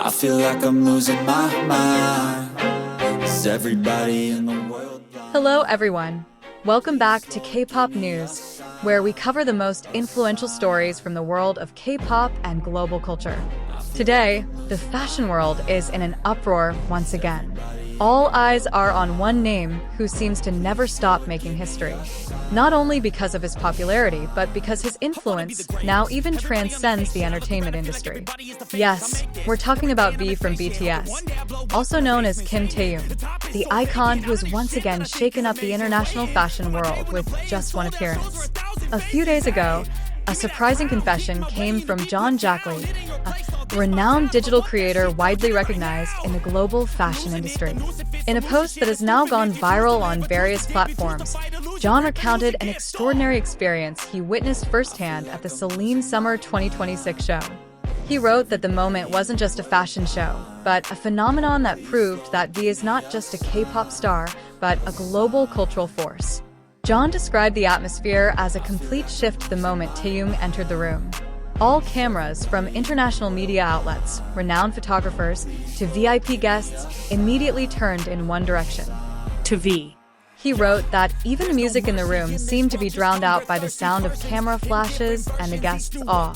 I feel like I'm losing my mind. Is everybody in the world blind? Hello everyone. Welcome back to K-pop News, where we cover the most influential stories from the world of K-pop and global culture. Today, the fashion world is in an uproar once again. All eyes are on one name who seems to never stop making history. Not only because of his popularity, but because his influence now even transcends the entertainment industry. Yes, we're talking about V from BTS, also known as Kim Taehyung, the icon who has once again shaken up the international fashion world with just one appearance. A few days ago, a surprising confession came from John Jackley, a renowned digital creator widely recognized in the global fashion industry. In a post that has now gone viral on various platforms, John recounted an extraordinary experience he witnessed firsthand at the Celine Summer 2026 show. He wrote that the moment wasn't just a fashion show, but a phenomenon that proved that V is not just a K-pop star, but a global cultural force. John described the atmosphere as a complete shift the moment Taehyung entered the room. All cameras, from international media outlets, renowned photographers, to VIP guests, immediately turned in one direction: to V. He wrote that even the music in the room seemed to be drowned out by the sound of camera flashes and the guests' awe.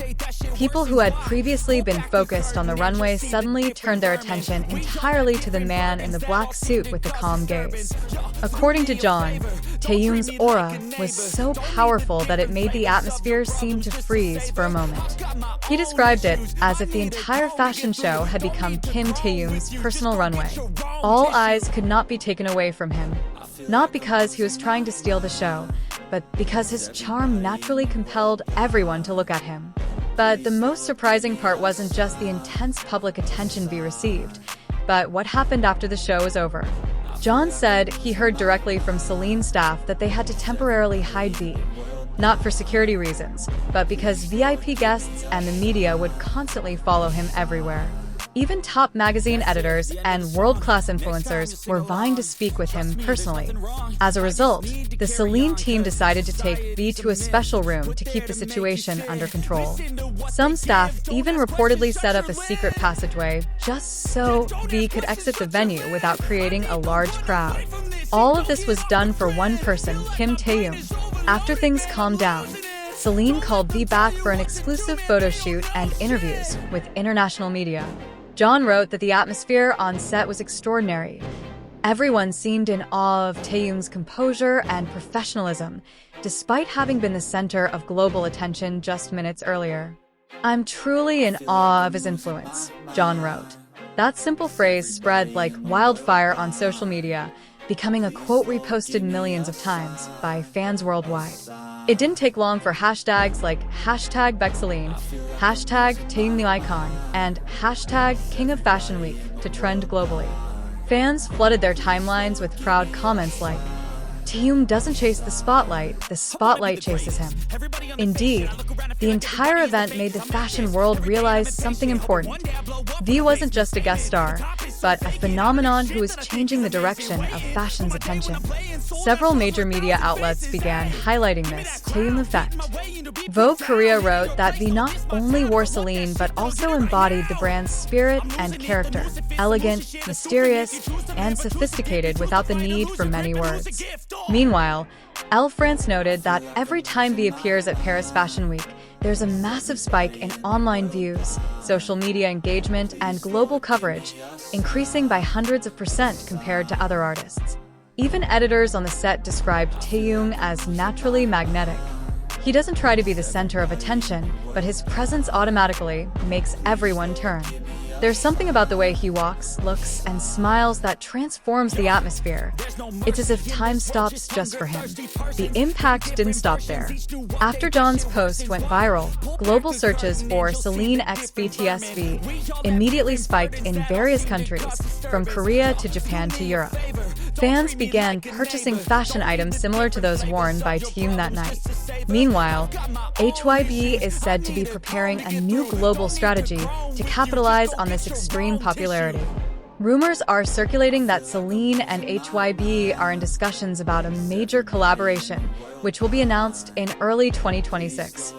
People who had previously been focused on the runway suddenly turned their attention entirely to the man in the black suit with the calm gaze. According to John, Taehyung's aura was so powerful that it made the atmosphere seem to freeze for a moment. He described it as if the entire fashion show had become Kim Taehyung's personal runway. All eyes could not be taken away from him. Not because he was trying to steal the show, but because his charm naturally compelled everyone to look at him. But the most surprising part wasn't just the intense public attention V received, but what happened after the show was over. John said he heard directly from Celine staff that they had to temporarily hide V, not for security reasons, but because VIP guests and the media would constantly follow him everywhere. Even top magazine editors and world-class influencers were vying to speak with him personally. As a result, the Celine team decided to take V to a special room to keep the situation under control. Some staff even reportedly set up a secret passageway just so V could exit the venue without creating a large crowd. All of this was done for one person, Kim Taehyung. After things calmed down, Celine called V back for an exclusive photo shoot and interviews with international media. John wrote that the atmosphere on set was extraordinary. Everyone seemed in awe of Taehyung's composure and professionalism, despite having been the center of global attention just minutes earlier. "I'm truly in awe of his influence," John wrote. That simple phrase spread like wildfire on social media, becoming a quote reposted millions of times by fans worldwide. It didn't take long for hashtags like #BeckCeline, #TaehyungTheIcon, and #KingOfFashionWeek to trend globally. Fans flooded their timelines with proud comments like, "Taehyung doesn't chase the spotlight chases him." Indeed, the entire event made the fashion world realize something important. V wasn't just a guest star, but a phenomenon who was changing the direction of fashion's attention. Several major media outlets began highlighting this Taehyung effect. Vogue Korea wrote that V not only wore Celine but also embodied the brand's spirit and character, elegant, mysterious, and sophisticated without the need for many words. Meanwhile, Elle France noted that every time V appears at Paris Fashion Week, there's a massive spike in online views, social media engagement, and global coverage, increasing by hundreds of % compared to other artists. Even editors on the set described Taehyung as naturally magnetic. He doesn't try to be the center of attention, but his presence automatically makes everyone turn. There's something about the way he walks, looks, and smiles that transforms the atmosphere. It's as if time stops just for him. The impact didn't stop there. After John's post went viral, global searches for Celine x BTS V immediately spiked in various countries, from Korea to Japan to Europe. Fans began purchasing fashion items similar to those worn by Taehyung that night. Meanwhile, HYBE is said to be preparing a new global strategy to capitalize on this extreme popularity. Rumors are circulating that Celine and HYBE are in discussions about a major collaboration, which will be announced in early 2026.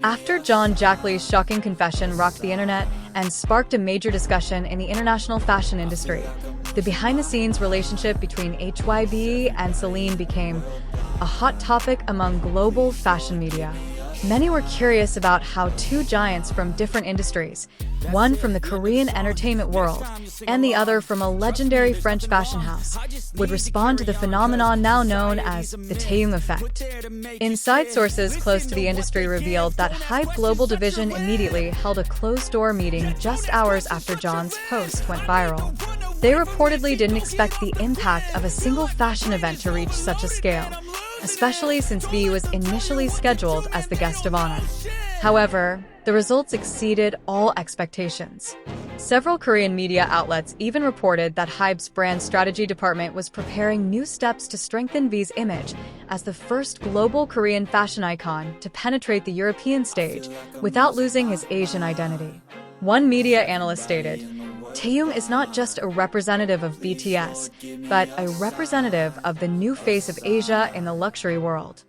After John Jackley's shocking confession rocked the internet and sparked a major discussion in the international fashion industry, the behind-the-scenes relationship between HYBE and Celine became a hot topic among global fashion media. Many were curious about how two giants from different industries, one from the Korean entertainment world and the other from a legendary French fashion house, would respond to the phenomenon now known as the Taehyung effect. Inside sources close to the industry revealed that HYBE Global Division immediately held a closed-door meeting just hours after John's post went viral. They reportedly didn't expect the impact of a single fashion event to reach such a scale, especially since V was initially scheduled as the guest of honor. However, the results exceeded all expectations. Several Korean media outlets even reported that HYBE's brand strategy department was preparing new steps to strengthen V's image as the first global Korean fashion icon to penetrate the European stage without losing his Asian identity. One media analyst stated, "Taehyung is not just a representative of BTS, but a representative of the new face of Asia in the luxury world."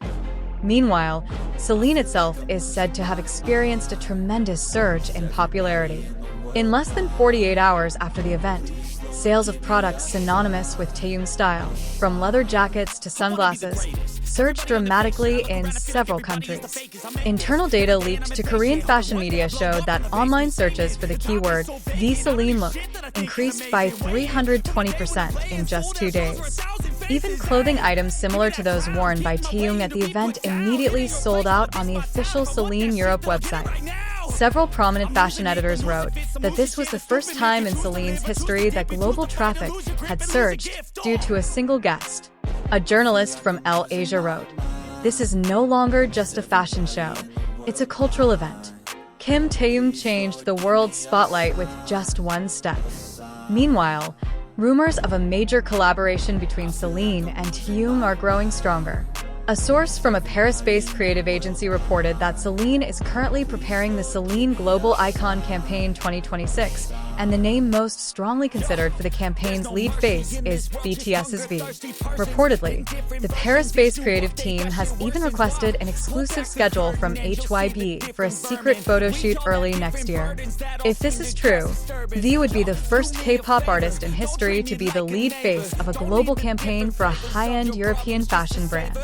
Meanwhile, Celine itself is said to have experienced a tremendous surge in popularity. In less than 48 hours after the event, sales of products synonymous with Taehyung's style, from leather jackets to sunglasses, surged dramatically in several countries. Internal data leaked to Korean fashion media showed that online searches for the keyword "the Celine look" increased by 320% in just 2 days. Even clothing items similar to those worn by Taehyung at the event immediately sold out on the official Celine Europe website. Several prominent fashion editors wrote that this was the first time in Celine's history that global traffic had surged due to a single guest. A journalist from Elle Asia wrote, "This is no longer just a fashion show, it's a cultural event." Kim Taehyung changed the world's spotlight with just one step. Meanwhile, rumors of a major collaboration between Celine and Taehyung are growing stronger. A source from a Paris-based creative agency reported that Celine is currently preparing the Celine Global Icon Campaign 2026, and the name most strongly considered for the campaign's lead face is BTS's V. Reportedly, the Paris-based creative team has even requested an exclusive schedule from HYBE for a secret photo shoot early next year. If this is true, V would be the first K-pop artist in history to be the lead face of a global campaign for a high-end European fashion brand.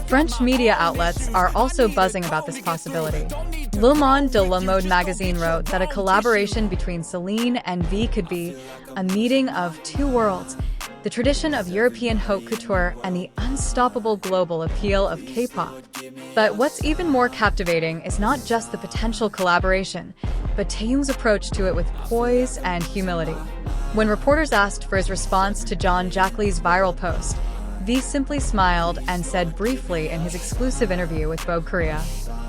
French media outlets are also buzzing about this possibility. Le Monde de la Mode magazine wrote that a collaboration between Celine and V could be a meeting of two worlds, the tradition of European haute couture and the unstoppable global appeal of K-pop. But what's even more captivating is not just the potential collaboration, but Taehyung's approach to it with poise and humility. When reporters asked for his response to John Jackley's viral post, V simply smiled and said briefly in his exclusive interview with Vogue Korea,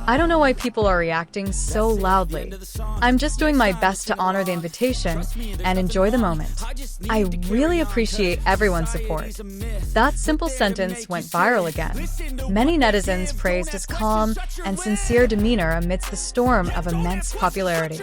"I don't know why people are reacting so loudly. I'm just doing my best to honor the invitation and enjoy the moment. I really appreciate everyone's support." That simple sentence went viral again. Many netizens praised his calm and sincere demeanor amidst the storm of immense popularity.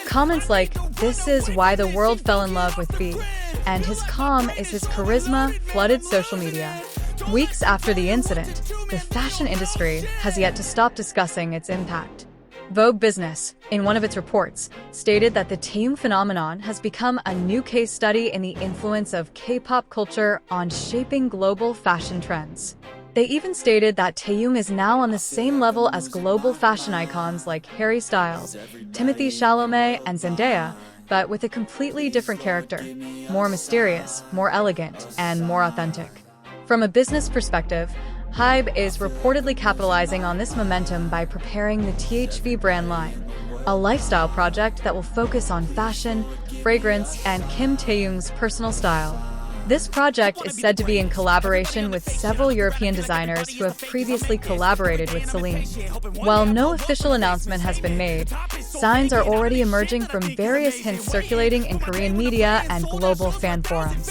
Comments like, "This is why the world fell in love with V," and "His calm is his charisma" flooded social media. Weeks after the incident, the fashion industry has yet to stop discussing its impact. Vogue Business, in one of its reports, stated that the Taehyung phenomenon has become a new case study in the influence of K-pop culture on shaping global fashion trends. They even stated that Taehyung is now on the same level as global fashion icons like Harry Styles, Timothée Chalamet, and Zendaya, but with a completely different character, more mysterious, more elegant, and more authentic. From a business perspective, HYBE is reportedly capitalizing on this momentum by preparing the THV brand line, a lifestyle project that will focus on fashion, fragrance, and Kim Taehyung's personal style. This project is said to be in collaboration with several European designers who have previously collaborated with Celine. While no official announcement has been made, signs are already emerging from various hints circulating in Korean media and global fan forums.